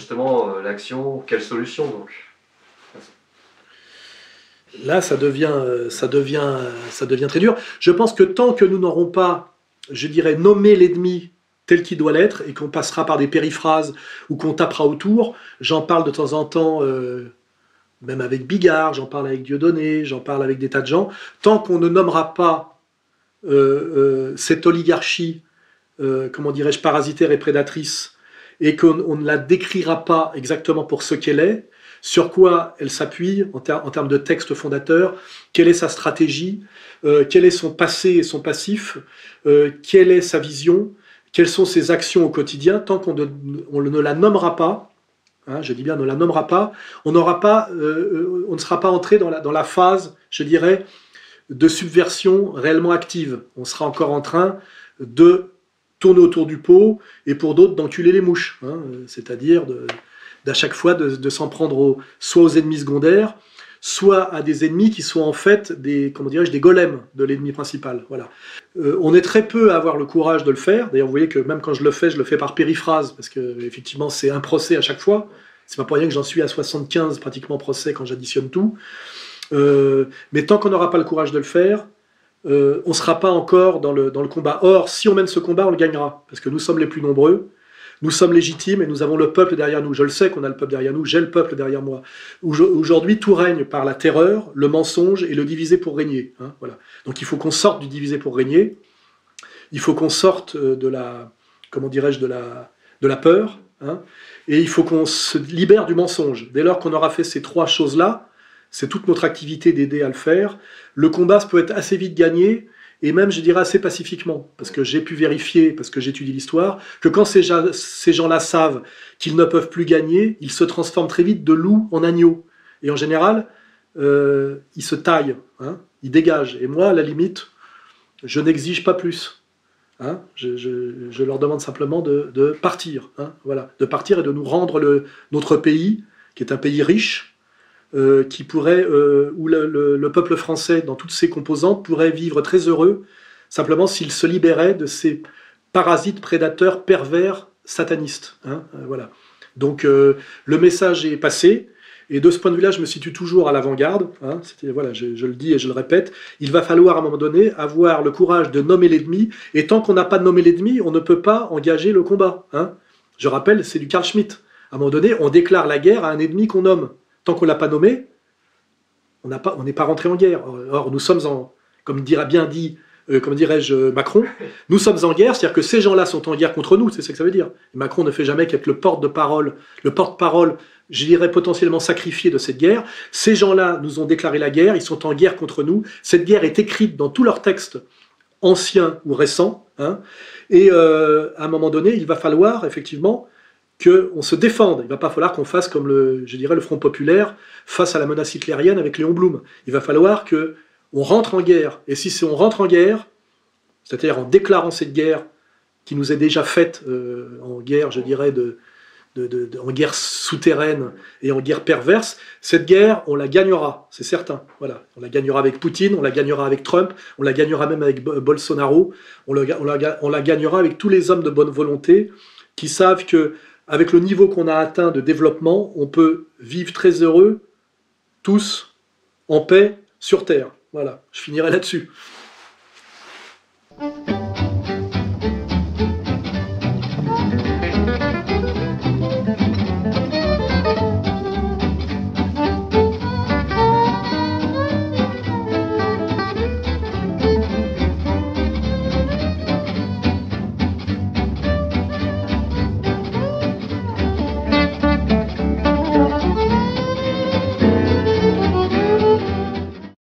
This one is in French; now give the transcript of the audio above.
justement, l'action, quelle solution donc? Là, ça devient très dur. Je pense que tant que nous n'aurons pas, je dirais, nommé l'ennemi tel qu'il doit l'être, et qu'on passera par des périphrases ou qu'on tapera autour, j'en parle de temps en temps, même avec Bigard, j'en parle avec Dieudonné, j'en parle avec des tas de gens, tant qu'on ne nommera pas cette oligarchie, comment dirais-je, parasitaire et prédatrice, et qu'on ne la décrira pas exactement pour ce qu'elle est, sur quoi elle s'appuie en termes de texte fondateur, quelle est sa stratégie, quel est son passé et son passif, quelle est sa vision, quelles sont ses actions au quotidien, tant qu'on ne la nommera pas, hein, je dis bien ne la nommera pas, on ne sera pas entré dans la phase, je dirais, de subversion réellement active. On sera encore en train de tourner autour du pot, et pour d'autres d'enculer les mouches, hein, c'est-à-dire d'à chaque fois de s'en prendre soit aux ennemis secondaires, soit à des ennemis qui sont en fait des golems de l'ennemi principal. Voilà. On est très peu à avoir le courage de le faire. D'ailleurs, vous voyez que même quand je le fais par périphrase, parce que effectivement c'est un procès à chaque fois. C'est pas pour rien que j'en suis à 75 pratiquement procès quand j'additionne tout. Mais tant qu'on n'aura pas le courage de le faire, on ne sera pas encore dans le combat. Or, si on mène ce combat, on le gagnera, parce que nous sommes les plus nombreux. Nous sommes légitimes et nous avons le peuple derrière nous. Je le sais qu'on a le peuple derrière nous, j'ai le peuple derrière moi. Aujourd'hui, tout règne par la terreur, le mensonge et le diviser pour régner. Hein, voilà. Donc il faut qu'on sorte du diviser pour régner. Il faut qu'on sorte de la peur. Hein, et il faut qu'on se libère du mensonge. Dès lors qu'on aura fait ces trois choses-là, c'est toute notre activité d'aider à le faire. Le combat peut être assez vite gagné, et même, je dirais, assez pacifiquement, parce que j'ai pu vérifier, parce que j'étudie l'histoire, que quand ces gens-là savent qu'ils ne peuvent plus gagner, ils se transforment très vite de loup en agneau. Et en général, ils se taillent, hein, ils dégagent. Et moi, à la limite, je n'exige pas plus. Hein, je leur demande simplement de partir. Hein, voilà, de partir et de nous rendre notre pays, qui est un pays riche, qui pourrait, où le peuple français, dans toutes ses composantes, pourrait vivre très heureux, simplement s'il se libérait de ces parasites prédateurs pervers satanistes. Hein, voilà. Donc le message est passé, et de ce point de vue-là, je me situe toujours à l'avant-garde. Hein, voilà, je le dis et je le répète, il va falloir à un moment donné avoir le courage de nommer l'ennemi, et tant qu'on n'a pas nommé l'ennemi, on ne peut pas engager le combat. Hein. Je rappelle, c'est du Carl Schmitt. À un moment donné, on déclare la guerre à un ennemi qu'on nomme. Tant qu'on ne l'a pas nommé, on n'est pas rentré en guerre. Or, nous sommes comme bien dit, comme dirais-je, Macron, nous sommes en guerre, c'est-à-dire que ces gens-là sont en guerre contre nous, c'est ce que ça veut dire. Et Macron ne fait jamais qu'être le porte-parole, je dirais potentiellement sacrifié de cette guerre. Ces gens-là nous ont déclaré la guerre, ils sont en guerre contre nous. Cette guerre est écrite dans tous leurs textes, anciens ou récents. Hein, et à un moment donné, il va falloir, effectivement, qu'on se défende. Il ne va pas falloir qu'on fasse comme le Front populaire face à la menace hitlérienne avec Léon Blum. Il va falloir qu'on rentre en guerre. Et si on rentre en guerre, c'est-à-dire en déclarant cette guerre qui nous est déjà faite en guerre, je dirais, en guerre souterraine et en guerre perverse, cette guerre, on la gagnera, c'est certain. Voilà. On la gagnera avec Poutine, on la gagnera avec Trump, on la gagnera même avec Bolsonaro, on la gagnera avec tous les hommes de bonne volonté qui savent que avec le niveau qu'on a atteint de développement, on peut vivre très heureux, tous, en paix, sur Terre. Voilà, je finirai là-dessus.